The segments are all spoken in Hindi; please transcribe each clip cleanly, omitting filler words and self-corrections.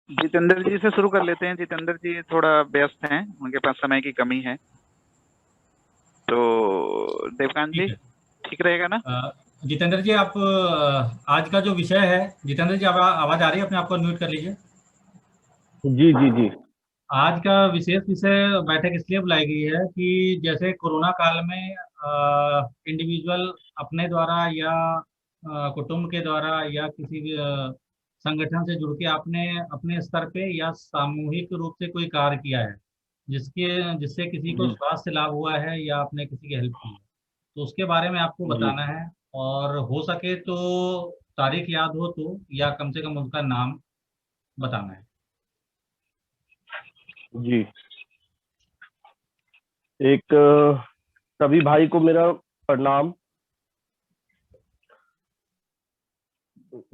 जितेंद्र जी से शुरू कर लेते हैं। जितेंद्र जी थोड़ा व्यस्त हैं, उनके पास समय की कमी है। तो देवकांत ठीक जी, है। ठीक रहेगा ना? जितेंद्र जी, आप आज का जो विषय है, जितेंद्र जी, आप आवाज़ आ रही है? अपने आप को म्यूट कर लीजिए। जी जी जी। आज का विशेष विषय बैठक इसलिए बुलाई गई है कि जैसे कोरोना काल में इंडिविजुअल अपने द्वारा या कुटुंब के द्वारा या किसी भी संगठन से जुड़ के आपने अपने स्तर पे या सामूहिक रूप से कोई कार्य किया है जिसके जिससे किसी को जी स्वास्थ्य लाभ हुआ है या आपने किसी की हेल्प की है, तो उसके बारे में आपको जी बताना है। और हो सके तो तारीख याद हो तो, या कम से कम उनका नाम बताना है। जी। एक सभी भाई को मेरा प्रणाम।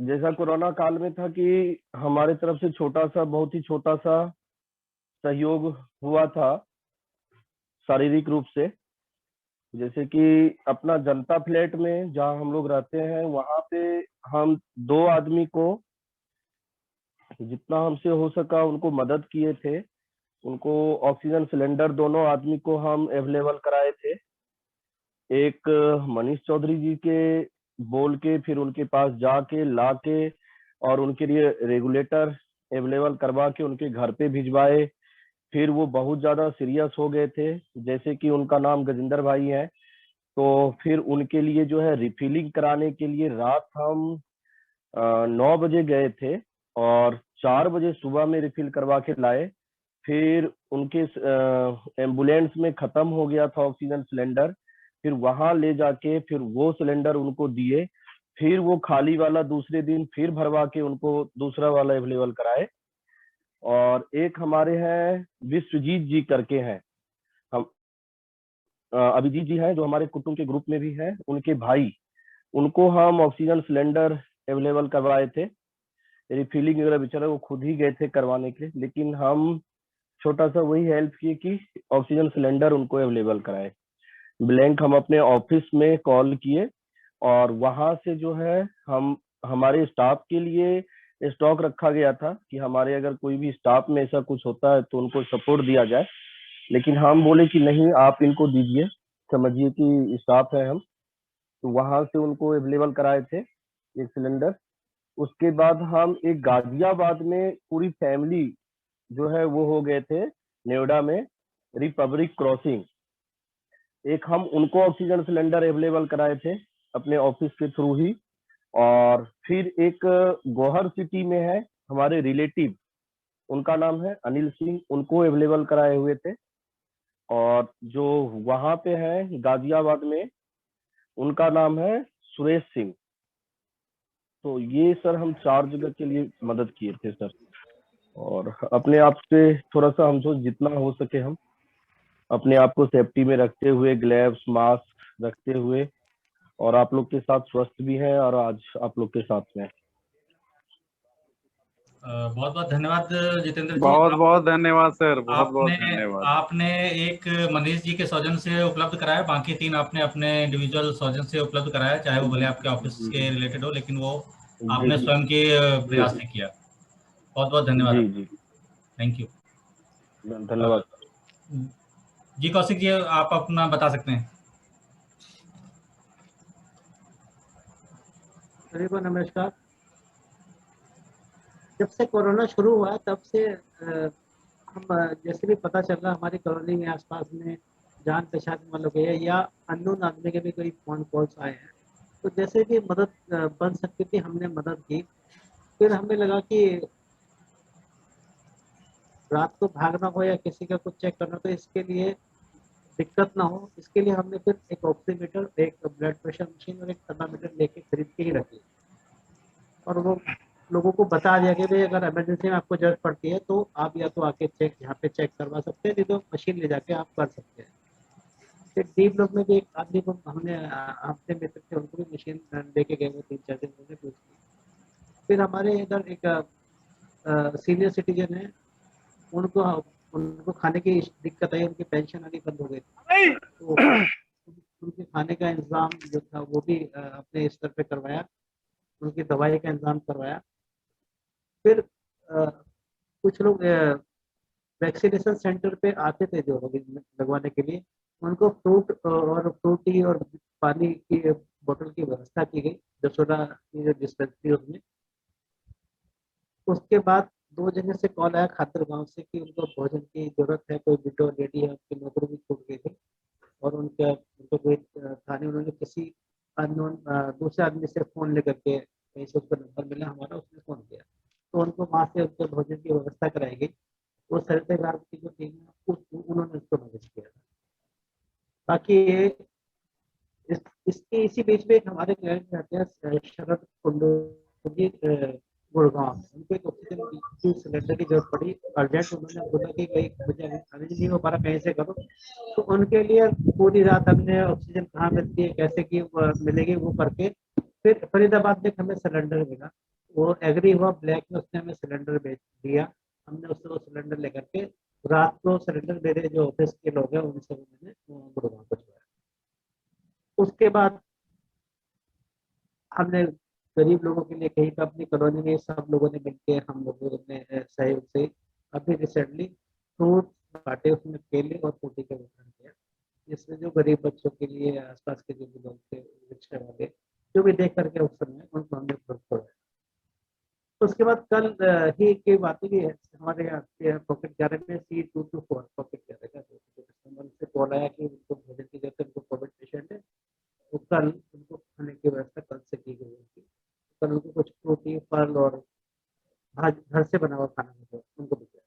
जैसा कोरोना काल में था कि हमारे तरफ से छोटा सा, बहुत ही छोटा सा सहयोग हुआ था शारीरिक रूप से। जैसे कि अपना जनता फ्लैट में जहाँ हम लोग रहते हैं, वहां पे हम दो आदमी को जितना हमसे हो सका उनको मदद किए थे। उनको ऑक्सीजन सिलेंडर दोनों आदमी को हम अवेलेबल कराए थे। एक मनीष चौधरी जी के बोल के, फिर उनके पास जाके ला के और उनके लिए रेगुलेटर अवेलेबल करवा के उनके घर पे भिजवाए। फिर वो बहुत ज्यादा सीरियस हो गए थे, जैसे कि उनका नाम गजेंद्र भाई है। तो फिर उनके लिए जो है रिफिलिंग कराने के लिए रात हम 9 बजे गए थे और 4 बजे सुबह में रिफिल करवा के लाए। फिर उनके एम्बुलेंस में खत्म हो गया था ऑक्सीजन सिलेंडर। फिर वहां ले जाके फिर वो सिलेंडर उनको दिए। फिर वो खाली वाला दूसरे दिन फिर भरवा के उनको दूसरा वाला अवेलेबल कराए। और एक हमारे हैं विश्वजीत जी करके हैं, हम अभिजीत जी हैं जो हमारे कुटुंब के ग्रुप में भी हैं, उनके भाई, उनको हम ऑक्सीजन सिलेंडर अवेलेबल करवाए थे। रिफिलिंग वगैरह बेचारा वो खुद ही गए थे करवाने के लिए, लेकिन हम छोटा सा वही हेल्प किए कि ऑक्सीजन सिलेंडर उनको अवेलेबल कराए। ब्लैंक हम अपने ऑफिस में कॉल किए और वहां से जो है हम हमारे स्टाफ के लिए स्टॉक रखा गया था कि हमारे अगर कोई भी स्टाफ में ऐसा कुछ होता है तो उनको सपोर्ट दिया जाए। लेकिन हम बोले कि नहीं, आप इनको दीजिए, समझिए कि स्टाफ है हम। तो वहां से उनको अवेलेबल कराए थे एक सिलेंडर। उसके बाद हम एक गाजियाबाद में पूरी फैमिली जो है वो हो गए थे नोएडा में, रिपब्लिक क्रॉसिंग। एक हम उनको ऑक्सीजन सिलेंडर अवेलेबल कराए थे अपने ऑफिस के थ्रू ही। और फिर एक गोहर सिटी में है हमारे रिलेटिव, उनका नाम है अनिल सिंह, उनको अवेलेबल कराए हुए थे। और जो वहां पे है गाजियाबाद में, उनका नाम है सुरेश सिंह। तो ये सर हम 4 जगह के लिए मदद किए थे सर। और अपने आप से थोड़ा सा हम सोच जितना हो सके हम अपने आप को सेफ्टी में रखते हुए, ग्लव्स मास्क रखते हुए, और आप लोग के साथ स्वस्थ भी हैं और आज आप लोग के साथ में हैं। बहुत बहुत धन्यवाद जितेंद्र जी। बहुत बहुत धन्यवाद सर, बहुत बहुत आपने धन्यवाद। आपने एक मनीष जी के सौजन से उपलब्ध कराया, बाकी 3 आपने अपने इंडिविजुअल सौजन से उपलब्ध कराया, चाहे वो भले आपके ऑफिस जी के रिलेटेड हो, लेकिन वो जी आपने जी स्वयं के जी प्रयास से किया। बहुत बहुत धन्यवाद जी आपका। जी। Thank you. धन्यवाद। जी कौशिक जी, आप अपना बता सकते हैं। सभी को नमस्कार। जब से कोरोना शुरू हुआ तब से हम जैसे भी पता चल रहा हमारी कॉलोनी में आसपास में जान पहचान वालों के या अननोन आदमी के भी कोई फोन कॉल्स आए हैं, तो जैसे भी मदद बन सकती थी हमने मदद की। फिर हमें लगा कि रात को भागना हो या किसी का कुछ चेक करना, तो इसके लिए दिक्कत ना हो, इसके लिए हमने फिर एक ऑक्सीमीटर, एक ब्लड प्रेशर मशीन और एक थर्मामीटर लेके खरीद के ही रखी। और वो लोगों को बता दिया कि भाई अगर इमरजेंसी में आपको जरूरत पड़ती है तो आप या तो आके चेक यहाँ पे चेक करवा सकते हैं, नहीं तो मशीन ले जाके आप कर सकते हैं। फिर डी ब्लॉक में भी एक आदमी को हमने अपने मित्र थे, उनको भी मशीन लेके गए, वो 3-4 दिन उन्होंने यूज की। फिर हमारे इधर एक सीनियर सिटीजन है, उनको उनको खाने की दिक्कत आई, उनकी पेंशन आनी बंद हो गई थी, तो उनके खाने का इंतजाम जो था वो भी अपने स्तर पे करवाया, उनकी दवाई का इंतजाम करवाया। फिर कुछ लोग वैक्सीनेशन सेंटर पे आते थे जो लोग लगवाने के लिए, उनको फ्रूट और फ्रूटी और पानी की बोतल की व्यवस्था की गई 10 की जो डिस्पेंसरी उसमें। उसके बाद 2 जगह से कॉल आया खातर गांव से कि उनको भोजन की जरूरत है, कोई विडो लेडी है, उनकी नौकरी भी छूट गई थी और उनको कोई थाने, उन्होंने किसी अननोन दूसरे आदमी से फोन लेकर के कहीं से उसका नंबर मिला हमारा, उसने फोन किया तो उनको वहाँ से उनके भोजन की व्यवस्था कराई गई। वो सरिता विभाग की जो टीम है उन्होंने उसको मैनेज किया था। बाकी ये इसके इसी बीच में एक हमारे क्लाइंट रहते हैं शरद कुंडू जी गुड़गांव, उनको एक ऑक्सीजन की सिलेंडर की जरूरत पड़ी अर्जेंट। उन्होंने बोला कि भाई मुझे अभी नहीं हो पा रहा, कहीं से करो। तो उनके लिए पूरी रात हमने ऑक्सीजन कहाँ मिलती है, कैसे की मिलेगी वो करके, फिर फरीदाबाद में हमें सिलेंडर मिला। वो एग्री हुआ, ब्लैक में उसने हमें सिलेंडर बेच दिया। हमने उससे वो सिलेंडर लेकर के रात को सिलेंडर मेरे जो ऑफिस के लोग हैं उनसे मैंने गुड़गांव को छोड़ा। उसके बाद हमने गरीब लोगों के लिए कहीं पर अपनी कॉलोनी में सब लोगों ने मिलकर हम लोगों ने सहयोग से अभी रिसेंटली फ्रूट बांटे, उसमें केले और फ्रूटी का वितरण किया, जिसमें जो गरीब बच्चों के लिए आसपास के जो भी लोग थे रिक्शा वाले जो भी देख करके उस समय उनको हमने छोड़ा। उसके बाद कल ही की बात हुई है हमारे यहाँ पॉकेट 11 में C224 पॉकेट 11 का कस्टमर से कॉल आया कि उनको भोजन की जरूरत है, उनको कोविड पेशेंट है। तो कल उनको खाने की व्यवस्था कल से की गई थी। कल उनको कुछ रोटी फल और घर से बना हुआ खाना उनको दिया,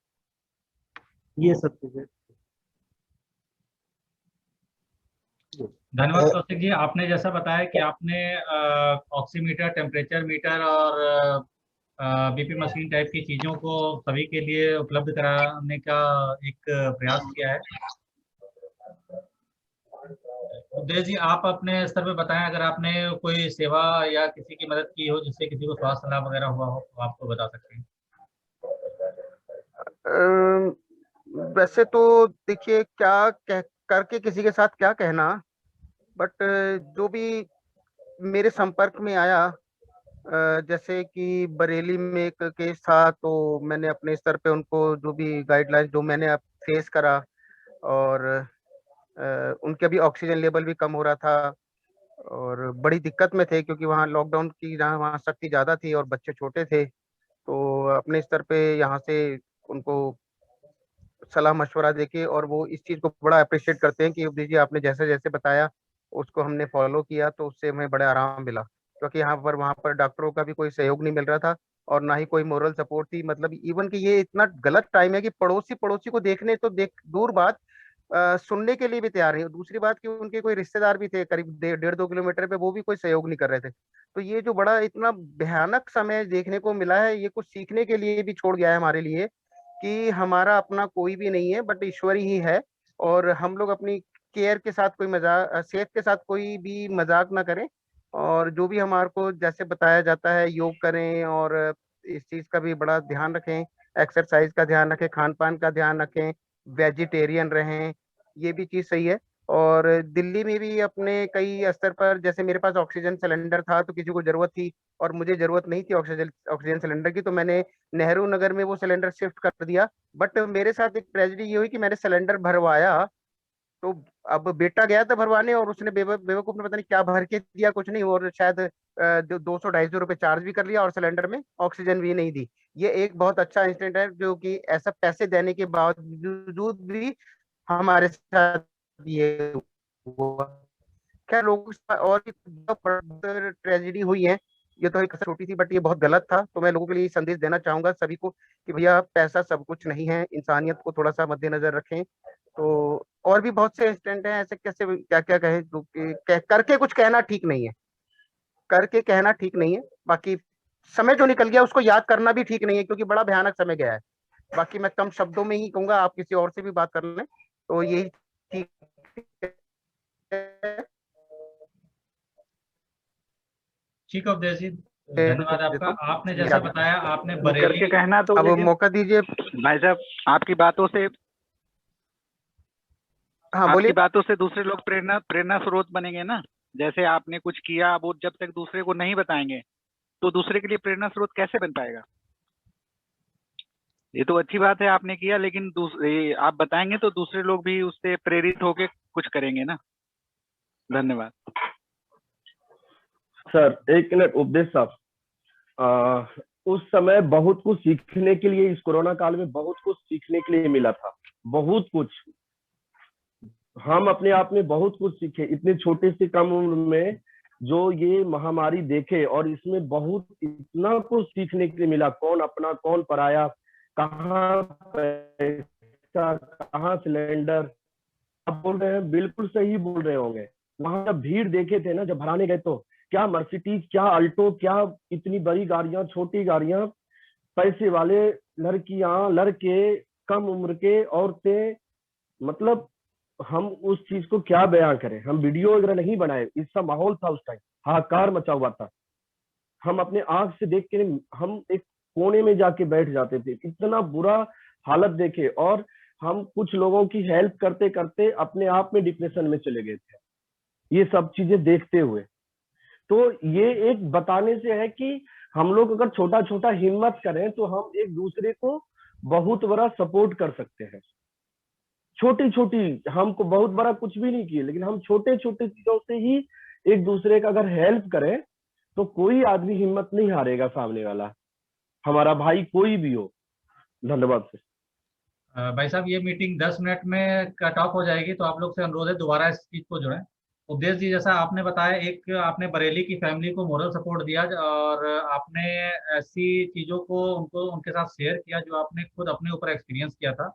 ये सब चीजें। धन्यवाद कौशिक जी। आपने जैसा बताया कि आपने ऑक्सीमीटर, टेम्परेचर मीटर और बीपी मशीन टाइप की चीज़ों को सभी के लिए उपलब्ध कराने का एक प्रयास किया है। उदय जी, आप अपने स्तर पे बताएं, अगर आपने कोई सेवा या किसी की मदद की हो जिससे किसी को स्वास्थ्य लाभ वगैरह हुआ हो तो आपको बता सकते हैं। वैसे तो देखिए, क्या करके किसी के साथ क्या कहना, बट जो भी मेरे संपर्क में आया, जैसे कि बरेली में एक केस था, तो मैंने अपने स्तर पे उनको जो भी गाइडलाइंस जो मैंने फेस करा, और उनके भी ऑक्सीजन लेवल भी कम हो रहा था और बड़ी दिक्कत में थे, क्योंकि वहाँ लॉकडाउन की जहाँ वहाँ सख्ती ज़्यादा थी और बच्चे छोटे थे। तो अपने स्तर पे यहाँ से उनको सलाह मशवरा देके, और वो इस चीज़ को बड़ा अप्रिशिएट करते हैं कि दीजिए आपने जैसे जैसे बताया उसको हमने फॉलो किया, तो उससे हमें बड़ा आराम मिला। क्योंकि वहाँ पर डॉक्टरों का भी कोई सहयोग नहीं मिल रहा था और ना ही कोई मोरल सपोर्ट थी। मतलब इवन कि ये इतना गलत टाइम है कि पड़ोसी पड़ोसी को देखने तो दूर बात, सुनने के लिए भी तैयार नहीं। दूसरी बात कि उनके कोई रिश्तेदार भी थे करीब 1.5-2 किलोमीटर पे, वो भी कोई सहयोग नहीं कर रहे थे। तो ये जो बड़ा इतना भयानक समय देखने को मिला है, ये कुछ सीखने के लिए भी छोड़ गया है हमारे लिए कि हमारा अपना कोई भी नहीं है, बट ईश्वर ही है। और हम लोग अपनी केयर के साथ कोई मजाक, सेहत के साथ कोई भी मजाक ना करें। और जो भी हमारे को जैसे बताया जाता है, योग करें और इस चीज का भी बड़ा ध्यान रखें, एक्सरसाइज का ध्यान रखें, खान पान का ध्यान रखें, वेजिटेरियन रहें, ये भी चीज सही है। और दिल्ली में भी अपने कई स्तर पर, जैसे मेरे पास ऑक्सीजन सिलेंडर था तो किसी को जरूरत थी और मुझे जरूरत नहीं थी ऑक्सीजन ऑक्सीजन सिलेंडर की, तो मैंने नेहरू नगर में वो सिलेंडर शिफ्ट कर दिया। बट मेरे साथ एक ट्रेजेडी ये हुई कि मैंने सिलेंडर भरवाया, तो अब बेटा गया था भरवाने और उसने बेवकूफ ने पता नहीं क्या भर के दिया, कुछ नहीं, और शायद 200-250 रुपए चार्ज भी कर लिया और सिलेंडर में ऑक्सीजन भी नहीं दी। ये एक बहुत अच्छा इंसिडेंट है, जो कि ऐसा पैसे देने के बावजूद भी हमारे साथ ये हुआ। खैर, लोगों के साथ और भी ट्रेजेडी हुई है, ये तो एक छोटी सी, बट ये बहुत गलत था। तो मैं लोगों के लिए संदेश देना चाहूंगा सभी को कि भैया पैसा सब कुछ नहीं है, इंसानियत को थोड़ा सा मद्देनजर रखें। तो और भी बहुत से इंसिडेंट हैं ऐसे, कैसे क्या क्या कहें, जो कि करके कुछ कहना ठीक नहीं है, करके कहना ठीक नहीं है। बाकी समय जो निकल गया उसको याद करना भी ठीक नहीं है, क्योंकि बड़ा भयानक समय गया है। बाकी मैं कम शब्दों में ही कहूंगा, आप किसी और से भी बात कर लें, तो यही ठीक है। ठीक है उदय जी, धन्यवाद आपका। आपने जैसा बताया, आपने करके बरेली, कहना तो अब लेकिन मौका दीजिए। भाई साहब, आपकी बातों से हाँ बोलिए। दूसरे लोग प्रेरणा स्रोत बनेंगे ना। जैसे आपने कुछ किया, वो जब तक दूसरे को नहीं बताएंगे तो दूसरे के लिए प्रेरणा स्रोत कैसे बन पाएगा। ये तो अच्छी बात है आपने किया, लेकिन आप बताएंगे तो दूसरे लोग भी उससे प्रेरित होके कुछ करेंगे ना। धन्यवाद। सर एक मिनट, उपदेश साहब, उस समय बहुत कुछ सीखने के लिए, इस कोरोना काल में बहुत कुछ सीखने के लिए मिला था, बहुत कुछ। हम अपने आप में बहुत कुछ सीखे इतने छोटे से कम उम्र में, जो ये महामारी देखे, और इसमें बहुत इतना कुछ सीखने के लिए मिला, कौन अपना कौन पराया, कहाँ पैसा कहाँ सिलेंडर। आप बोल रहे हैं, बिल्कुल सही बोल रहे होंगे। वहां जब भीड़ देखे थे ना, जब भराने गए, तो क्या मर्सिडीज, क्या अल्टो, क्या इतनी बड़ी गाड़ियां, छोटी गाड़ियां, पैसे वाले, लड़कियां, लड़के, कम उम्र के, औरतें, मतलब हम उस चीज को क्या बयां करें। हम वीडियो वगैरह नहीं बनाए, इसका माहौल था उस टाइम, हाहाकार मचा हुआ था। हम अपने आंख से देख के, हम एक कोने में जाके बैठ जाते थे, इतना बुरा हालत देखे, और हम कुछ लोगों की हेल्प करते करते अपने आप में डिप्रेशन में चले गए थे, ये सब चीजें देखते हुए। तो ये एक बताने से है कि हम लोग अगर छोटा छोटा हिम्मत करें तो हम एक दूसरे को बहुत बड़ा सपोर्ट कर सकते हैं। छोटी छोटी, हमको बहुत बड़ा कुछ भी नहीं किए, लेकिन हम छोटे छोटे चीजों से ही एक दूसरे का अगर हेल्प करें, तो कोई आदमी हिम्मत नहीं हारेगा, सामने वाला हमारा भाई कोई भी हो। धन्यवाद सर। भाई साहब, ये मीटिंग 10 मिनट में कट ऑफ हो जाएगी, तो आप लोग से अनुरोध है दोबारा इस चीज को जुड़ें। उपदेश जी, जैसा आपने बताया, एक आपने बरेली की फैमिली को मोरल सपोर्ट दिया, और आपने ऐसी चीजों को उनको उनके साथ शेयर किया जो आपने खुद अपने ऊपर एक्सपीरियंस किया था।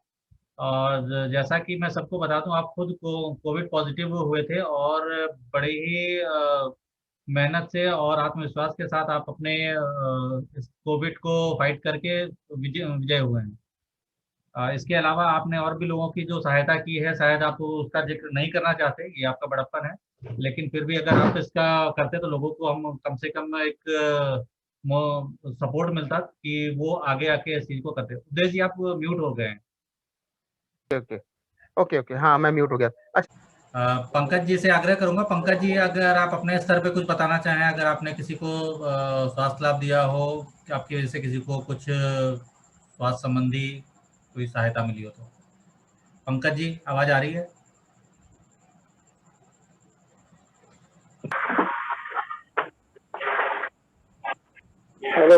और जैसा कि मैं सबको बता दूं, आप खुद को कोविड पॉजिटिव हुए थे, और बड़े ही मेहनत से और आत्मविश्वास के साथ आप अपने इस कोविड को फाइट करके विजय विजय हुए हैं। इसके अलावा आपने और भी लोगों की जो सहायता की है, शायद आप उसका जिक्र नहीं करना चाहते, ये आपका बड़प्पन है, लेकिन फिर भी अगर आप इसका करते तो लोगों को हम कम से कम एक सपोर्ट मिलता कि वो आगे आके इस चीज को करते। उदय जी, आप म्यूट हो गए हैं। ओके ओके ओके, हाँ मैं म्यूट हो गया। अच्छा, पंकज जी से आग्रह करूंगा, पंकज जी अगर आप अपने स्तर पे कुछ बताना चाहें, अगर आपने किसी को स्वास्थ्य लाभ दिया हो, कि आपकी वजह से किसी को कुछ स्वास्थ्य संबंधी कोई सहायता मिली हो, तो पंकज जी आवाज आ रही है? हेलो।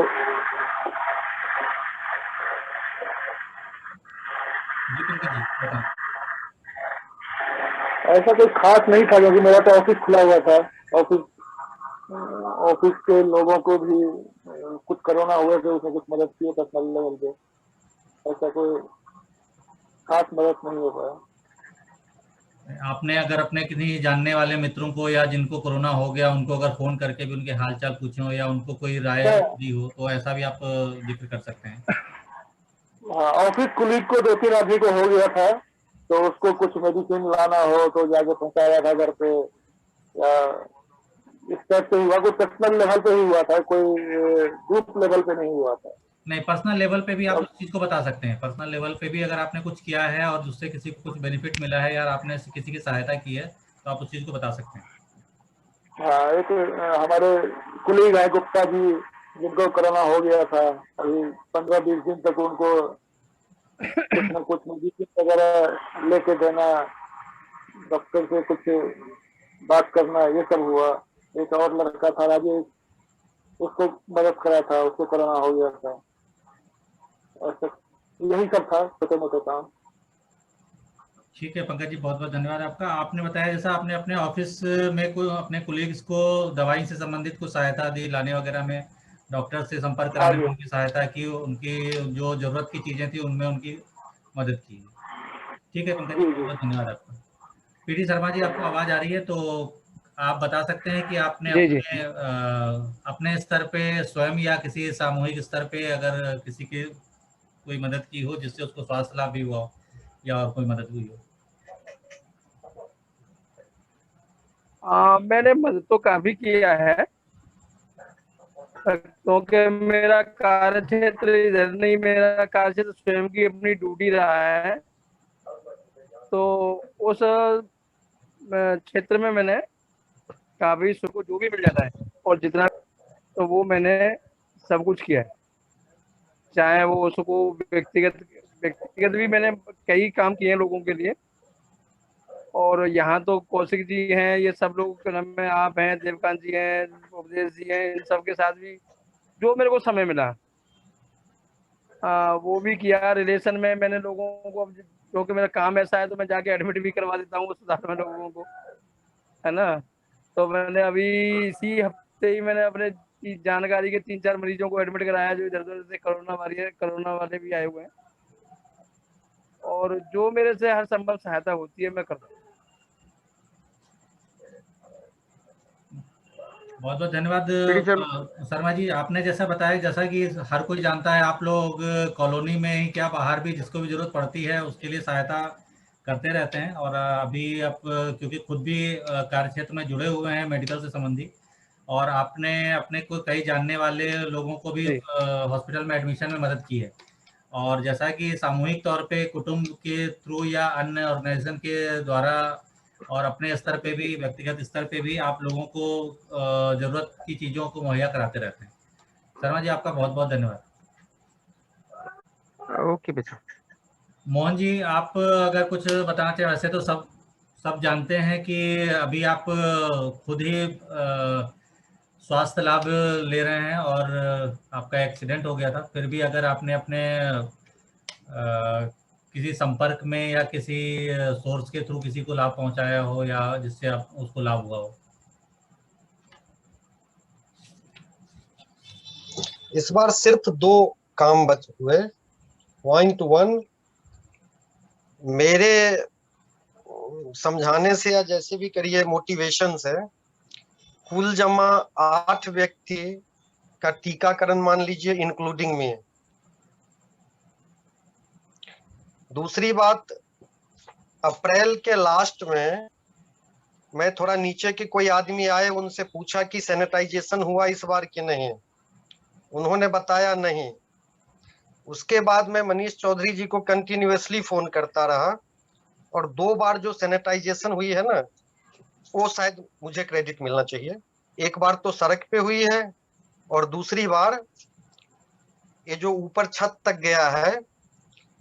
जी पंकज जी बताएं। ऐसा कोई खास नहीं था, क्योंकि मेरा तो ऑफिस खुला हुआ था। ऑफिस ऑफिस के लोगों को भी कुछ कोरोना हुए थे, उसमें कुछ मदद की है पर्सनल लेवल पे। ऐसा कोई खास मदद नहीं हो पाया। आपने अगर अपने किसी जानने वाले मित्रों को या जिनको कोरोना हो गया, उनको अगर फोन करके भी उनके हालचाल पूछे हो या उनको कोई राय दी हो, तो ऐसा भी आप जिक्र कर सकते हैं। हाँ, ऑफिस कुलीग को 2-3 आदमी को हो गया था, तो उसको कुछ मेडिसिन लाना हो तो जाके पहुंचाया था घर पे, या इस टाइप से हुआ। कोई पर्सनल लेवल पे ही हुआ था, कोई ग्रुप लेवल पे नहीं हुआ था। नहीं, पर्सनल लेवल पे भी आप उस चीज को बता सकते हैं। पर्सनल लेवल पे भी अगर आपने कुछ किया है और उससे किसी को कुछ बेनिफिट मिला है, या आपने किसी की सहायता की है, तो आप उस चीज को बता सकते हैं। हाँ, एक हमारे कुलीग है गुप्ता जी, जिनको कोरोना हो गया था। अभी 15-20 दिन तक उनको कुछ न कुछ मेडिसिन वगैरह लेके देना, डॉक्टर से कुछ बात करना, ये सब हुआ। एक और लड़का था राजेश, उसको मदद करा था, उसको कोरोना हो गया था। ऐसा यही सब था, छोटे मोटे काम। ठीक है पंकज जी, बहुत बहुत धन्यवाद आपका। आपने बताया जैसा आपने अपने ऑफिस में कोई अपने कोलीग्स को दवाई से संबंधित कुछ सहायता दी, लाने वगैरह में, डॉक्टर से संपर्क हाँ कराने में जी। उनकी सहायता की, उनकी जो जरूरत की चीजें थी उनमें उनकी मदद की। ठीक है पंकज जी, जी बहुत जी। बहुत धन्यवाद आपका। पीडी शर्मा जी, आपको आवाज आ रही है, तो आप बता सकते हैं कि आपने जी जी। अपने स्तर पे स्वयं या किसी सामूहिक स्तर पे अगर किसी की कोई मदद की हो जिससे उसको स्वास्थ्य लाभ भी हुआ हो, या और कोई मदद हुई हो? मैंने मदद तो काफी किया है, क्योंकि मेरा कार्य क्षेत्र इधर नहीं, मेरा कार्य क्षेत्र स्वयं की अपनी ड्यूटी रहा है। तो उस क्षेत्र में मैंने काफी सबको जो भी मिल जाता है और जितना, तो वो मैंने सब कुछ किया है। चाहे वो उसको व्यक्तिगत भी मैंने कई काम किए हैं लोगों के लिए। और यहाँ तो कौशिक जी हैं, ये सब लोग के नाम में, आप हैं, देवकांत जी हैं, उपदेश जी हैं, इन सब के साथ भी जो मेरे को समय मिला वो भी किया। रिलेशन में मैंने लोगों को, क्योंकि मेरा काम ऐसा है तो मैं जाके एडमिट भी करवा देता हूँ अस्पताल में लोगों को, है ना। तो मैंने अभी इसी हफ्ते ही मैंने अपने जानकारी के 3-4 मरीजों को एडमिट कराया जो इधर उधर से कोरोना वाले भी आए हुए हैं। और जो मेरे से हर संभव सहायता होती है मैं करता हूँ। बहुत बहुत धन्यवाद पीडी सर। शर्मा जी। आपने जैसा बताया, जैसा कि हर कोई जानता है, आप लोग कॉलोनी में ही क्या बाहर भी जिसको भी जरूरत पड़ती है उसके लिए सहायता करते रहते हैं। और अभी आप क्योंकि खुद भी कार्य क्षेत्र में जुड़े हुए हैं मेडिकल से संबंधी, और आपने अपने को कई जानने वाले लोगों को भी हॉस्पिटल में एडमिशन में मदद की है। और जैसा कि सामूहिक तौर पे कुटुंब के थ्रू या अन्य ऑर्गेनाइजेशन के द्वारा और अपने स्तर पे भी, व्यक्तिगत स्तर पे भी आप लोगों को ज़रूरत की चीज़ों को मुहैया कराते रहते हैं। शर्मा जी, आपका बहुत बहुत धन्यवाद। ओके बेटा। मोहन जी, आप अगर कुछ बताना चाहें। वैसे तो सब जानते हैं कि अभी आप खुद ही स्वास्थ्य लाभ ले रहे हैं और आपका एक्सीडेंट हो गया था, फिर भी अगर आपने अपने किसी संपर्क में या किसी सोर्स के थ्रू किसी को लाभ पहुंचाया हो या जिससे आप उसको लाभ हुआ हो। इस बार सिर्फ 2 काम बचे हुए 1 to 1 मेरे समझाने से या जैसे भी करिए मोटिवेशन से कुल जमा 8 व्यक्ति का टीकाकरण मान लीजिए इंक्लूडिंग में। दूसरी बात, अप्रैल के लास्ट में मैं थोड़ा नीचे के कोई आदमी आए, उनसे पूछा कि सैनिटाइजेशन हुआ इस बार कि नहीं, उन्होंने बताया नहीं। उसके बाद मैं मनीष चौधरी जी को कंटिन्यूअसली फोन करता रहा और 2 बार जो सैनिटाइजेशन हुई है ना, वो शायद मुझे क्रेडिट मिलना चाहिए। एक बार तो सड़क पे हुई है और दूसरी बार ये जो ऊपर छत तक गया है,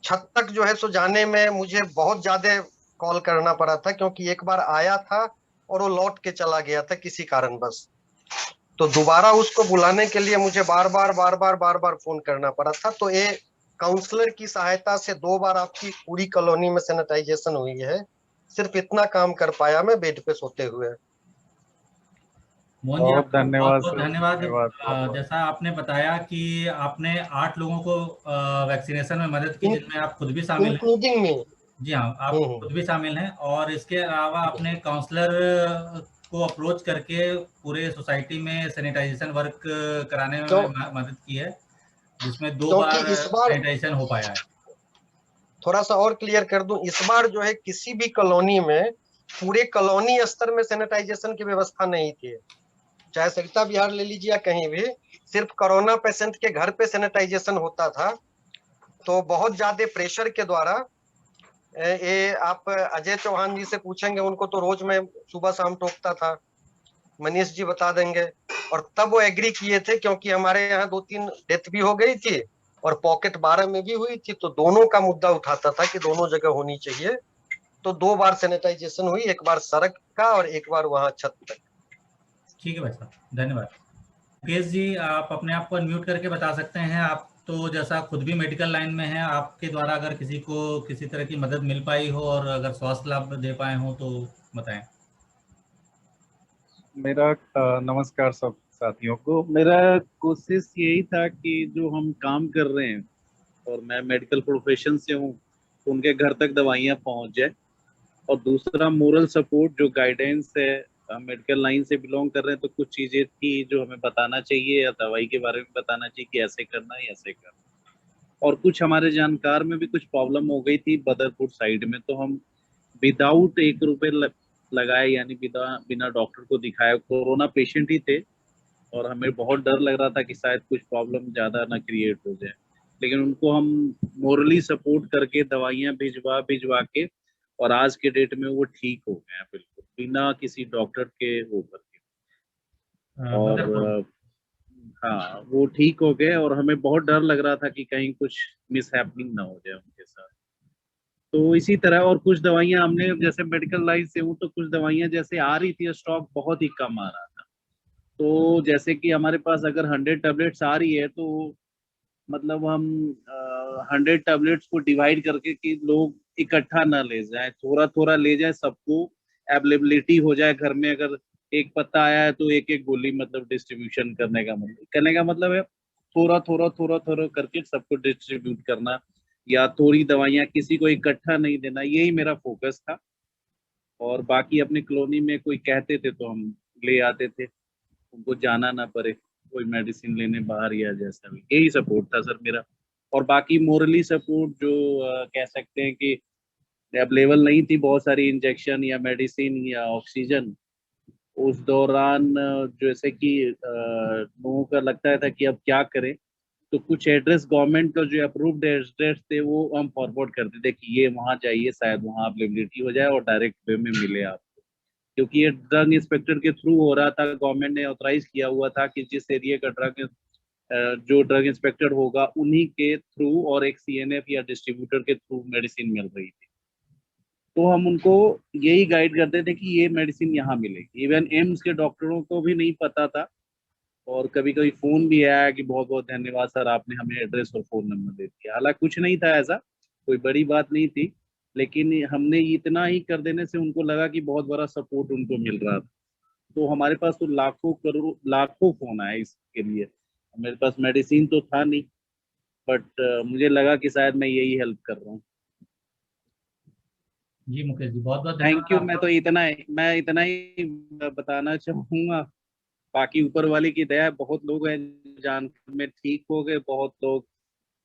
छत तक जो है सो जाने में मुझे बहुत ज्यादा कॉल करना पड़ा था, क्योंकि एक बार आया था और वो लौट के चला गया था किसी कारणवश। तो दोबारा उसको बुलाने के लिए मुझे बार बार फोन करना पड़ा था। तो ये काउंसलर की सहायता से 2 बार आपकी पूरी कॉलोनी में सैनिटाइजेशन हुई है। सिर्फ इतना काम कर पाया मैं बेड पे सोते हुए। मोहन जी, बहुत आपका बहुत धन्यवाद बहुत सर, धन्यवाद। धन्यवाद बहुत। जैसा आपने बताया कि आपने 8 लोगों को वैक्सीनेशन में मदद की, जिनमें आप खुद भी शामिल हैं। इंक्लूडिंग में। जी हाँ, आप खुद भी शामिल हैं। और इसके अलावा आपने काउंसलर को अप्रोच करके पूरे सोसाइटी में सैनिटाइजेशन वर्क कराने में क्यों मदद की है, जिसमें 2 क्योंकि बार इस बार सैनिटाइजेशन हो पाया है। थोड़ा सा और क्लियर कर दूं, इस बार जो है किसी भी कॉलोनी में पूरे कॉलोनी स्तर में सैनिटाइजेशन की व्यवस्था नहीं थी। चाहे सरिता विहार ले लीजिए या कहीं भी, सिर्फ कोरोना पेशेंट के घर पे सैनिटाइजेशन होता था। तो बहुत ज्यादा प्रेशर के द्वारा, ये आप अजय चौहान जी से पूछेंगे, उनको तो रोज मैं सुबह शाम टोकता था, मनीष जी बता देंगे। और तब वो एग्री किए थे, क्योंकि हमारे यहाँ 2-3 डेथ भी हो गई थी और पॉकेट 12 में भी हुई थी। तो दोनों का मुद्दा उठाता था कि दोनों जगह होनी चाहिए। तो 2 बार सैनिटाइजेशन हुई, एक बार सड़क का और एक बार वहां छत तक। ठीक है भाई साहब, धन्यवाद। मुकेश जी, आप अपने आप को अनम्यूट करके बता सकते हैं। आप तो जैसा खुद भी मेडिकल लाइन में हैं, आपके द्वारा अगर किसी को किसी तरह की मदद मिल पाई हो और अगर स्वास्थ्य लाभ दे पाए हो तो बताएं। मेरा नमस्कार सब साथियों को। मेरा कोशिश यही था कि जो हम काम कर रहे हैं और मैं मेडिकल प्रोफेशन से हूँ, तो उनके घर तक दवाइयाँ पहुँच जाए। और दूसरा, मोरल सपोर्ट, जो गाइडेंस है, हम मेडिकल लाइन से बिलोंग कर रहे हैं तो कुछ चीजें थी जो हमें बताना चाहिए या दवाई के बारे में बताना चाहिए कि ऐसे करना है ऐसे करना। और कुछ हमारे जानकार में भी कुछ प्रॉब्लम हो गई थी बदरपुर साइड में, तो हम विदाउट 1 रुपए लगाए, यानी बिना डॉक्टर को दिखाए, कोरोना पेशेंट ही थे और हमें बहुत डर लग रहा था कि शायद कुछ प्रॉब्लम ज्यादा ना क्रिएट हो जाए, लेकिन उनको हम मोरली सपोर्ट करके दवाइयाँ भिजवा के, और आज के डेट में वो ठीक हो गए हैं बिल्कुल बिना किसी डॉक्टर के होकर के। और हाँ वो ठीक हो गए, और हमें बहुत डर लग रहा था कि कहीं कुछ मिस हैपनिंग ना हो जाए उनके साथ। तो इसी तरह और कुछ दवाइयां हमने, जैसे मेडिकल लाइन से हूँ तो कुछ दवाइयां जैसे आ रही थी, स्टॉक बहुत ही कम आ रहा था। तो जैसे कि हमारे पास अगर 100 टैबलेट्स आ रही है, तो मतलब हम 100 टैबलेट्स को डिवाइड करके कि लोग इकट्ठा ना ले जाए, थोड़ा थोड़ा ले जाए, सबको अवेलेबिलिटी हो जाए घर में। अगर एक पत्ता आया है तो एक एक गोली मतलब डिस्ट्रीब्यूशन करने का मतलब है थोड़ा थोड़ा थोड़ा थोड़ा करके सबको डिस्ट्रीब्यूट करना, या थोड़ी दवाइयाँ किसी को इकट्ठा नहीं देना, यही मेरा फोकस था। और बाकी अपनी कॉलोनी में कोई कहते थे तो हम ले आते थे, उनको जाना ना पड़े कोई मेडिसिन लेने बाहर या जैसा भी। यही सपोर्ट था सर मेरा। और बाकी मोरली सपोर्ट जो कह सकते हैं कि अवेलेबल नहीं थी बहुत सारी इंजेक्शन या मेडिसिन या ऑक्सीजन उस दौरान, जैसे कि लोगों का लगता था कि अब क्या करें, तो कुछ एड्रेस गवर्नमेंट का जो अप्रूव्ड एड्रेस थे वो हम फॉरवर्ड करते थे कि ये वहाँ जाइए, शायद वहाँ अवेलेबिलिटी हो जाए और डायरेक्ट वे में मिले आप। क्योंकि ये ड्रग इंस्पेक्टर के थ्रू हो रहा था, गवर्नमेंट ने ऑथराइज किया हुआ था कि जिस एरिया का जो ड्रग इंस्पेक्टर होगा उन्हीं के थ्रू और एक सीएनएफ या डिस्ट्रीब्यूटर के थ्रू मेडिसिन मिल रही थी। तो हम उनको यही गाइड करते थे कि ये मेडिसिन यहाँ मिलेगी। इवन एम्स के डॉक्टरों को भी नहीं पता था, और कभी कभी फोन भी आया कि बहुत बहुत धन्यवाद सर, आपने हमें एड्रेस और फोन नंबर दे दिया। हालांकि कुछ नहीं था ऐसा, कोई बड़ी बात नहीं थी, लेकिन हमने इतना ही कर देने से उनको लगा कि बहुत बड़ा सपोर्ट उनको मिल रहा था। तो हमारे पास तो लाखों करोड़ लाखों फोन आए इसके लिए। मेरे पास मेडिसिन तो था नहीं, बट मुझे लगा कि शायद मैं यही हेल्प कर रहा हूँ। जी मुकेश जी, बहुत बहुत थैंक धन्यवाद यू। आपका। मैं इतना ही बताना चाहूंगा। बाकी ऊपर वाले की दया है, बहुत लोग हैं जान में ठीक हो गए, बहुत लोग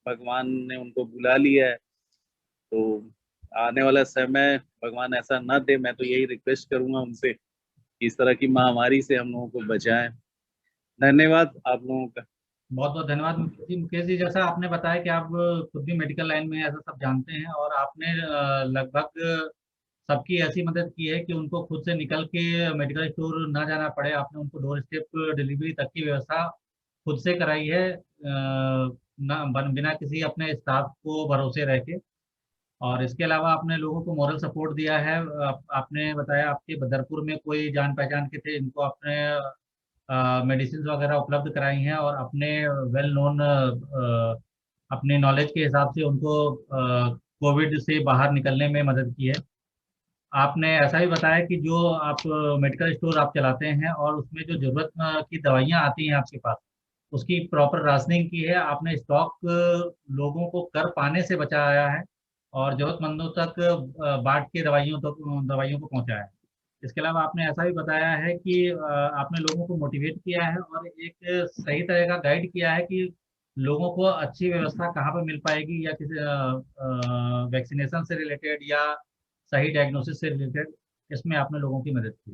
भगवान ने उनको बुला लिया है। तो आने वाला समय भगवान ऐसा ना दे, मैं तो यही रिक्वेस्ट करूंगा उनसे कि इस तरह की महामारी से हम लोगों को बचाएं। धन्यवाद आप लोगों का। बहुत बहुत धन्यवाद मुकेश जी। मुकेश जी, जैसा आपने बताया कि आप खुद भी मेडिकल लाइन में ऐसा सब जानते हैं, और आपने लगभग सबकी ऐसी मदद की है कि उनको खुद से निकल के मेडिकल स्टोर ना जाना पड़े। आपने उनको डोर स्टेप डिलीवरी तक की व्यवस्था खुद से कराई है, बिना किसी अपने स्टाफ को भरोसे रह के। और इसके अलावा आपने लोगों को मॉरल सपोर्ट दिया है। आपने बताया आपके बदरपुर में कोई जान पहचान के थे, इनको आपने मेडिसिन वगैरह उपलब्ध कराई हैं, और अपने वेल नोन अपने नॉलेज के हिसाब से उनको कोविड से बाहर निकलने में मदद की है। आपने ऐसा भी बताया कि जो आप मेडिकल स्टोर आप चलाते हैं और उसमें जो जरूरत की दवाइयाँ आती हैं आपके पास, उसकी प्रॉपर राशनिंग की है आपने। स्टॉक लोगों को कर पाने से बचाया है, और जरूरतमंदों तक बांट के दवाइयों को पहुंचाया है। इसके अलावा आपने ऐसा भी बताया है कि आपने लोगों को मोटिवेट किया है और एक सही तरह का गाइड किया है कि लोगों को अच्छी व्यवस्था कहाँ पर मिल पाएगी, या किसी वैक्सीनेशन से रिलेटेड या सही डायग्नोसिस से रिलेटेड। इसमें आपने लोगों की मदद की।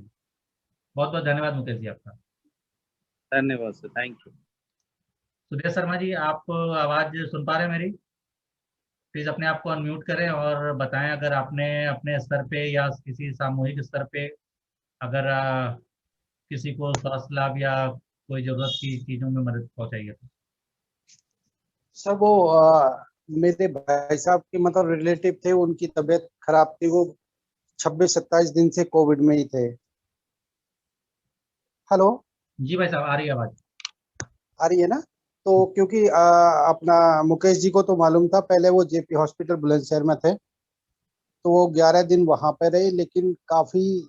बहुत बहुत धन्यवाद मुकेश जी आपका। धन्यवाद sir, thank you. Sudesh Sharma ji, आप आवाज़ सुन पा रहे हैं मेरी? प्लीज़ अपने आप को अनम्यूट करें और बताएं अगर आपने अपने स्तर पे या किसी सामूहिक स्तर पे अगर किसी को स्वास्थ्य लाभ या कोई ज़रूरत की चीज़ों में मदद पहुंचाई है तो। सर वो मेरे भाई साहब के मतलब रिलेटिव थे, उनकी तबीयत खराब थी, वो 26-27 दिन से कोविड में ही थे। हेलो, जी भाई साहब, आ रही है आवाज़? आ रही है ना? तो क्योंकि अपना मुकेश जी को तो मालूम था, पहले वो जेपी हॉस्पिटल बुलंदशहर में थे, तो वो 11 दिन वहां पे रहे, लेकिन काफी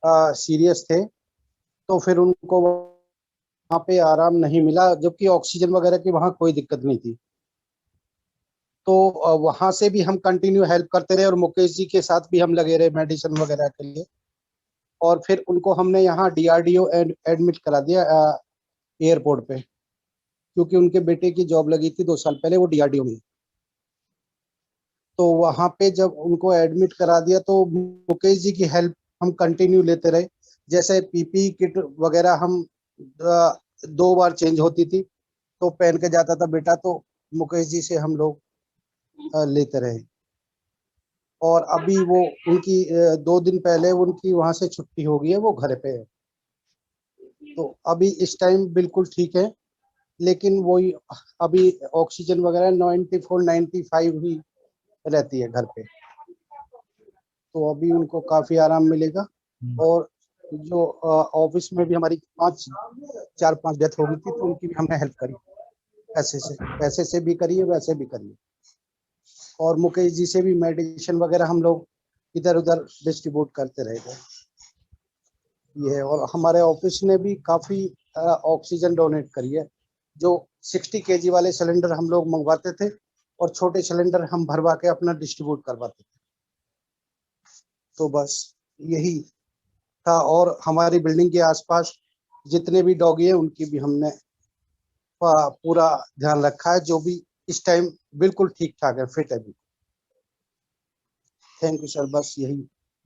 सीरियस थे। तो फिर उनको वहाँ पे आराम नहीं मिला, जबकि ऑक्सीजन वगैरह की वहाँ कोई दिक्कत नहीं थी। तो वहां से भी हम कंटिन्यू हेल्प करते रहे, और मुकेश जी के साथ भी हम लगे रहे मेडिसिन वगैरह के लिए। और फिर उनको हमने यहाँ डीआरडीओ एडमिट करा दिया एयरपोर्ट पे, क्योंकि उनके बेटे की जॉब लगी थी 2 साल पहले वो डीआरडीओ में। तो वहाँ पे जब उनको एडमिट करा दिया तो मुकेश जी की हेल्प हम कंटिन्यू लेते रहे। जैसे पीपी किट वगैरह हम 2 बार चेंज होती थी, तो पहन के जाता था बेटा, तो मुकेश जी से हम लोग लेते रहे। और अभी वो उनकी 2 दिन पहले उनकी वहां से छुट्टी हो गई है, वो घर पे है। तो अभी इस टाइम बिल्कुल ठीक है, लेकिन वही अभी ऑक्सीजन वगैरह 94-95 ही रहती है घर पे, तो अभी उनको काफी आराम मिलेगा। और जो ऑफिस में भी हमारी 4-5 डेथ हो गई थी, तो उनकी भी हमने हेल्प करी, पैसे से भी करिए, वैसे भी करिए। और मुकेश जी से भी मेडिसिन वगैरह हम लोग इधर उधर डिस्ट्रीब्यूट करते रहे ये। और हमारे ऑफिस ने भी काफी ऑक्सीजन डोनेट करी है। जो 60 kg वाले सिलेंडर हम लोग मंगवाते थे और छोटे सिलेंडर हम भरवा के अपना डिस्ट्रीब्यूट करवाते थे। तो बस यही था। और हमारी बिल्डिंग के आसपास जितने भी डॉगी हैं उनकी भी हमने पूरा ध्यान रखा है, जो भी इस टाइम बिल्कुल ठीक ठाक है, फिट है। थैंक यू सर, बस यही।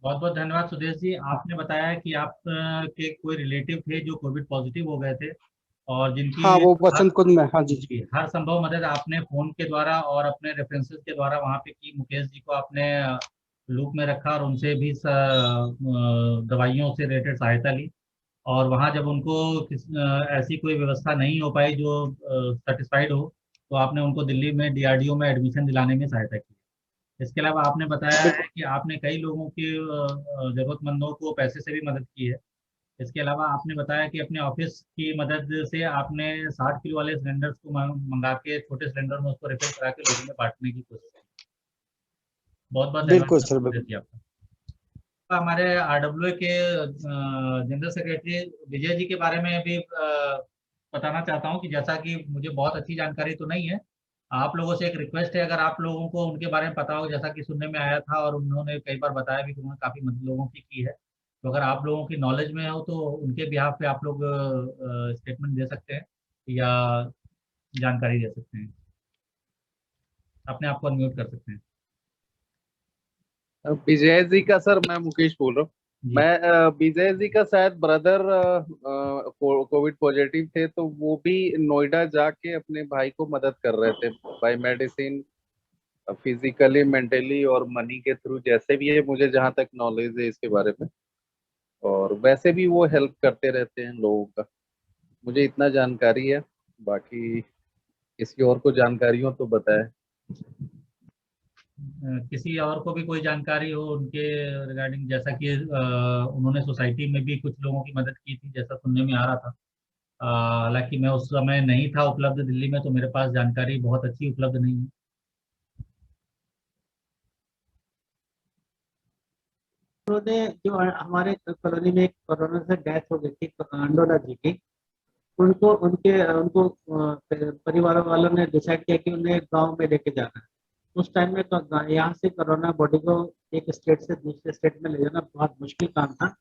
बहुत बहुत धन्यवाद सुदेश जी। आपने बताया कि आप के कोई रिलेटिव थे जो कोविड पॉजिटिव हो गए थे और जिनकी हाँ, वो बसंत कुंज में। हाँ जी। हर संभव मदद आपने फोन के द्वारा और अपने रेफरेंसेस के द्वारा वहाँ पे की। मुकेश जी को आपने लूप में रखा और उनसे भी दवाइयों से रिलेटेड सहायता ली। और वहाँ जब उनको ऐसी कोई व्यवस्था नहीं हो पाई जो सेटिस्फाइड हो, तो आपने उनको दिल्ली में DRDO में एडमिशन दिलाने में सहायता की। इसके अलावा आपने बताया है कि आपने कई लोगों की जरूरतमंदों को पैसे से भी मदद की है। इसके अलावा आपने बताया कि अपने ऑफिस की मदद से आपने 60 किलो वाले सिलेंडर्स को मंगा के छोटे सिलेंडर में उसको रिफिल करा के लोगों में बांटने की कोशिश की। बहुत बहुत बिल्कुल सर, धन्यवाद आपका। हमारे RWA के जनरल सेक्रेटरी विजय जी के बारे में भी बताना चाहता हूं कि जैसा कि मुझे बहुत अच्छी जानकारी तो नहीं है, आप लोगों से एक रिक्वेस्ट है, अगर आप लोगों को उनके बारे में पता हो, जैसा कि सुनने में आया था और उन्होंने कई बार बताया भी कि उन्होंने काफ़ी मदद लोगों की है, तो अगर आप लोगों की नॉलेज में हो तो उनके बिहाफ पे आप लोग स्टेटमेंट दे सकते हैं या जानकारी दे सकते हैं। अपने आप को अनम्यूट कर सकते हैं। विजय जी का सर, मैं मुकेश बोल रहा हूँ। मैं विजय जी का शायद ब्रदर कोविड पॉजिटिव थे, तो वो भी नोएडा जाके अपने भाई को मदद कर रहे थे बाय मेडिसिन, फिजिकली, मेंटली और मनी के थ्रू, जैसे भी है, मुझे जहां तक नॉलेज है इसके बारे में। और वैसे भी वो हेल्प करते रहते हैं लोगों का, मुझे इतना जानकारी है। बाकी किसी और को जानकारी हो तो बताएं। किसी और को भी कोई जानकारी हो उनके रिगार्डिंग, जैसा कि उन्होंने सोसाइटी में भी कुछ लोगों की मदद की थी जैसा सुनने में आ रहा था। हालांकि मैं उस समय नहीं था उपलब्ध दिल्ली में, तो मेरे पास जानकारी बहुत अच्छी उपलब्ध नहीं है। उन्होंने जो हमारे कॉलोनी में एक कोरोना से डेथ हो गई थी अंडोला जी की, उनको परिवार वालों ने डिसाइड किया कि उन्हें गांव में लेके जाना है। उस टाइम में तो यहाँ से कोरोना बॉडी को एक स्टेट से दूसरे स्टेट में ले जाना बहुत मुश्किल काम था।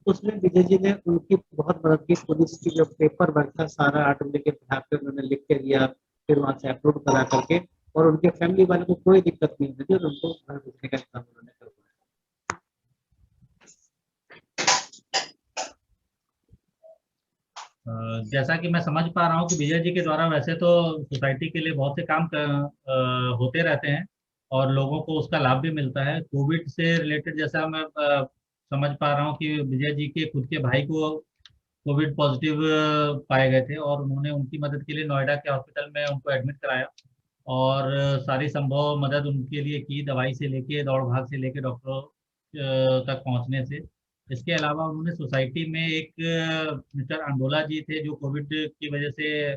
उसमें विजय जी ने उनकी बहुत मदद की। पुलिस की जो पेपर वर्क था सारा RWA के बिहाफ पे उन्होंने लिख के दिया, फिर वहाँ से अप्रूव करा करके, और उनके फैमिली वालों को कोई दिक्कत नहीं हुई और उनको घर भेजने का काम उन्होंने करवाया। जैसा कि मैं समझ पा रहा हूँ कि विजय जी के द्वारा वैसे तो सोसाइटी के लिए बहुत से काम होते रहते हैं और लोगों को उसका लाभ भी मिलता है। कोविड से रिलेटेड जैसा मैं समझ पा रहा हूँ कि विजय जी के खुद के भाई को कोविड पॉजिटिव पाए गए थे और उन्होंने उनकी मदद के लिए नोएडा के हॉस्पिटल में उनको एडमिट कराया और सारी संभव मदद उनके लिए की, दवाई से लेके, दौड़ भाग से लेके डॉक्टरों तक पहुंचने से। इसके अलावा उन्होंने सोसाइटी में एक मिस्टर अंडोला जी थे जो कोविड की वजह से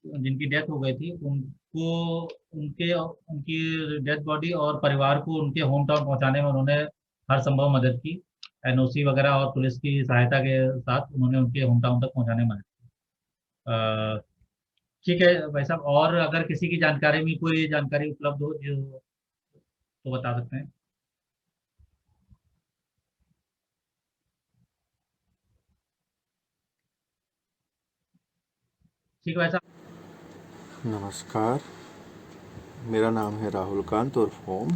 जिनकी डेथ हो गई थी, उनको उनकी डेथ बॉडी और परिवार को उनके होम टाउन पहुंचाने में उन्होंने हर संभव मदद की। NOC वगैरह और पुलिस की सहायता के साथ उन्होंने उनके होम टाउन तक पहुंचाने में मदद की। ठीक है भाई साहब, और अगर किसी की जानकारी में कोई जानकारी उपलब्ध हो जो तो बता सकते हैं। ठीक है भाई साहब। नमस्कार, मेरा नाम है राहुल कांत उर्फ ओम।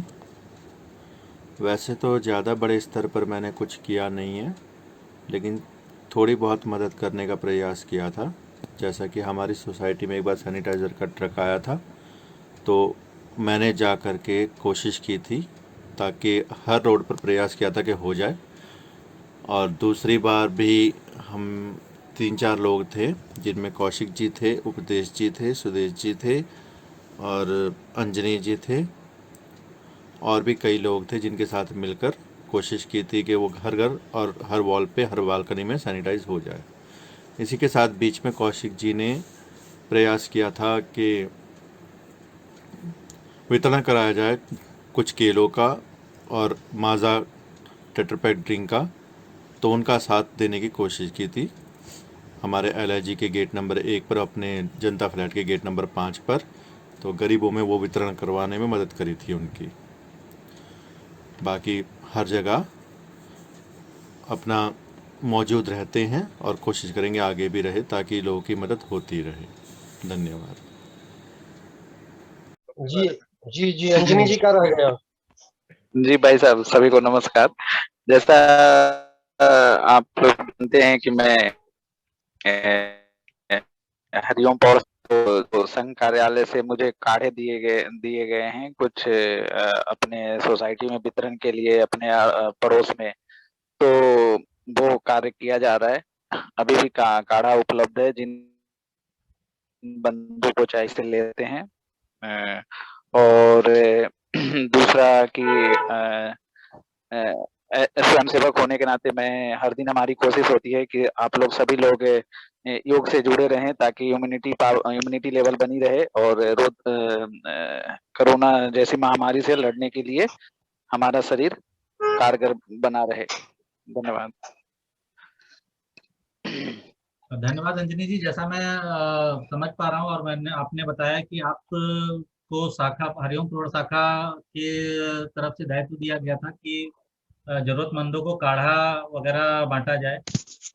वैसे तो ज़्यादा बड़े स्तर पर मैंने कुछ किया नहीं है, लेकिन थोड़ी बहुत मदद करने का प्रयास किया था। जैसा कि हमारी सोसाइटी में एक बार सैनिटाइज़र का ट्रक आया था, तो मैंने जा कर के कोशिश की थी, ताकि हर रोड पर प्रयास किया था कि हो जाए। और दूसरी बार भी हम 3-4 लोग थे, जिनमें कौशिक जी थे, उपदेश जी थे, सुदेश जी थे और अंजनी जी थे, और भी कई लोग थे जिनके साथ मिलकर कोशिश की थी कि वो हर घर और हर वॉल पे, हर बालकनी में सैनिटाइज हो जाए। इसी के साथ बीच में कौशिक जी ने प्रयास किया था कि वितरण कराया जाए कुछ केलों का और माज़ा टेट्रापैक ड्रिंक का, तो उनका साथ देने की कोशिश की थी हमारे LIG के गेट नंबर 1 पर, अपने जनता फ्लैट के गेट नंबर 5 पर। तो गरीबों में वो वितरण करवाने में मदद करी थी उनकी। बाकी हर जगह अपना मौजूद रहते हैं और कोशिश करेंगे आगे भी रहे, ताकि लोगों की मदद होती रहे। धन्यवाद। जी जी जी, अंजनी जी का रह गया। जी भाई साहब, सभी को नमस्कार। जैसा आप लोग जानते हैं कि मैं हरिओम पावर तो संघ कार्यालय से मुझे काढ़े दिए गए हैं कुछ अपने सोसाइटी में वितरण के लिए, अपने पड़ोस में। तो वो कार्य किया जा रहा है। अभी भी काढ़ा उपलब्ध है, जिन बंदों को चाहे से लेते हैं। और दूसरा कि स्वयं सेवक होने के नाते मैं हर दिन, हमारी कोशिश होती है कि आप लोग सभी लोग योग से जुड़े रहें, ताकि इम्यूनिटी लेवल बनी रहे और कोरोना जैसी महामारी से लड़ने के लिए हमारा शरीर कारगर बना रहे। धन्यवाद। धन्यवाद अंजनी जी। जैसा मैं समझ पा रहा हूँ और मैंने आपने बताया कि आप को शाखा, हरिओम प्रौढ़ शाखा के तरफ से दायित्व दिया गया था कि जरूरतमंदों को काढ़ा वगैरह बांटा जाए,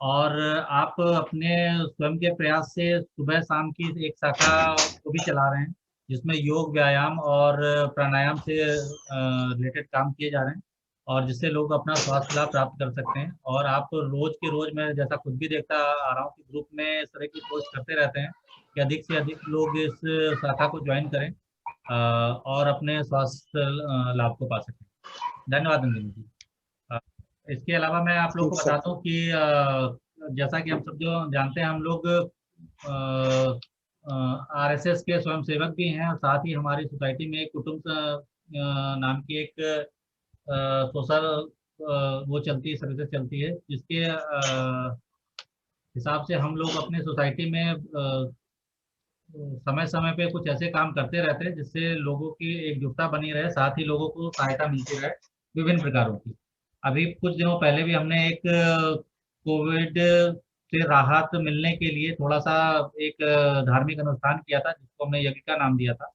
और आप अपने स्वयं के प्रयास से सुबह शाम की एक शाखा को भी चला रहे हैं, जिसमें योग, व्यायाम और प्राणायाम से रिलेटेड काम किए जा रहे हैं, और जिससे लोग अपना स्वास्थ्य लाभ प्राप्त कर सकते हैं। और आप रोज के रोज, मैं जैसा खुद भी देखता आ रहा हूँ कि ग्रुप में इस तरह की पोस्ट करते रहते हैं कि अधिक से अधिक लोग इस शाखा को ज्वाइन करें और अपने स्वास्थ्य लाभ को पा सकें। धन्यवाद अंजनी जी। इसके अलावा मैं आप लोग को बता दूं कि जैसा कि हम सब जो जानते हैं, हम लोग RSS के स्वयंसेवक भी हैं, और साथ ही हमारी सोसाइटी में एक कुटुंब नाम की एक सोशल वो चलती है, सर्विसेज चलती है, जिसके हिसाब से हम लोग अपने सोसाइटी में समय समय पे कुछ ऐसे काम करते रहते हैं जिससे लोगों की एकजुटता बनी रहे, साथ ही लोगों को सहायता मिलती रहे विभिन्न प्रकारों की। अभी कुछ दिनों पहले भी हमने एक कोविड से राहत मिलने के लिए थोड़ा सा एक धार्मिक अनुष्ठान किया था, जिसको हमने यज्ञ का नाम दिया था।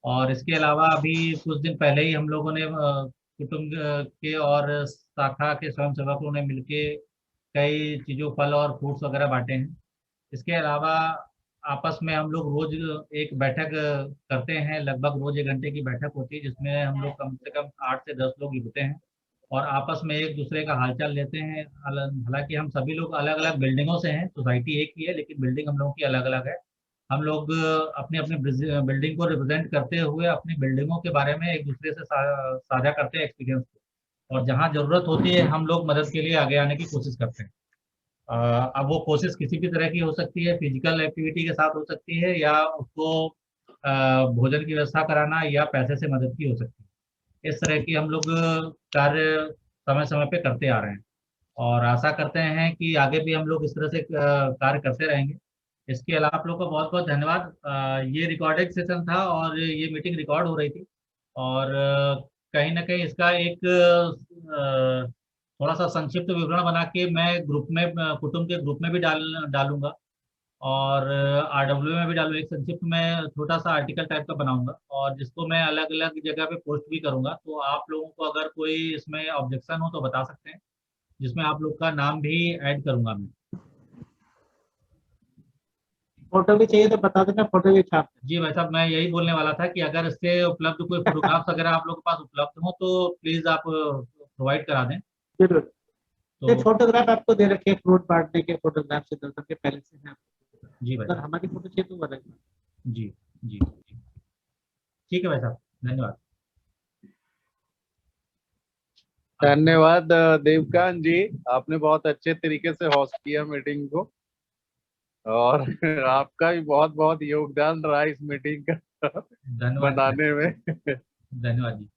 और इसके अलावा अभी कुछ दिन पहले ही हम लोगों ने कुटुंब के और शाखा के स्वयंसेवकों ने मिलके कई चीज़ों, फल और फ्रूट्स वगैरह बांटे हैं। इसके अलावा आपस में हम लोग रोज एक बैठक करते हैं, लगभग रोज 1 घंटे की बैठक होती है, जिसमें हम लोग कम से कम 8 से 10 लोग जुड़ते हैं और आपस में एक दूसरे का हालचाल लेते हैं। हालांकि हम सभी लोग अलग अलग बिल्डिंगों से हैं, सोसाइटी एक ही है, लेकिन बिल्डिंग हम लोगों की अलग अलग है। हम लोग अपने अपने बिल्डिंग को रिप्रेजेंट करते हुए अपनी बिल्डिंगों के बारे में एक दूसरे से साझा करते हैं एक्सपीरियंस को, और जहाँ जरूरत होती है हम लोग मदद के लिए आगे आने की कोशिश करते हैं। अब वो कोशिश किसी भी तरह की हो सकती है, फिजिकल एक्टिविटी के साथ हो सकती है, या उसको भोजन की व्यवस्था कराना, या पैसे से मदद की हो सकती है। इस तरह की हम लोग कार्य समय समय पे करते आ रहे हैं, और आशा करते हैं कि आगे भी हम लोग इस तरह से कार्य करते रहेंगे। इसके अलावा आप लोग को बहुत बहुत धन्यवाद। ये रिकॉर्डेड सेशन था और ये मीटिंग रिकॉर्ड हो रही थी, और कहीं ना कहीं इसका एक थोड़ा सा संक्षिप्त विवरण बना के मैं ग्रुप में, कुटुंब के ग्रुप में भी डालूंगा, और RW में भी डालूंगा। एक संक्षिप्त में छोटा सा आर्टिकल टाइप का बनाऊंगा, और जिसको मैं अलग अलग जगह पे पोस्ट भी करूंगा। तो आप लोगों को अगर कोई इसमें ऑब्जेक्शन हो तो बता सकते हैं, जिसमें आप लोग का नाम भी ऐड करूंगा मैं। फोटो भी चाहिए तो बता देना, फोटो भी छाप। जी भाई साहब, मैं यही बोलने वाला था कि अगर इससे उपलब्ध कोई फोटोग्राफ्स अगर आप लोगों के पास उपलब्ध हो तो प्लीज आप प्रोवाइड करा दें। जरूर। तो फोटोग्राफ आपको दे रखे, फ्रूट बांटने के फोटोग्राफ से दर्शक के पहले से हैं। जी भाई, अगर हमारी फोटो चाहिए तो अलग। जी जी जी, ठीक है भाई साहब, धन्यवाद। धन्यवाद देवकांत जी, आपने बहुत अच्छे तरीके से होस्ट किया मीटिंग को। और आपका भी बहुत बहुत योगदान रहा इस मीटिंग का धन्यवाद बनाने में। धन्यवाद जी।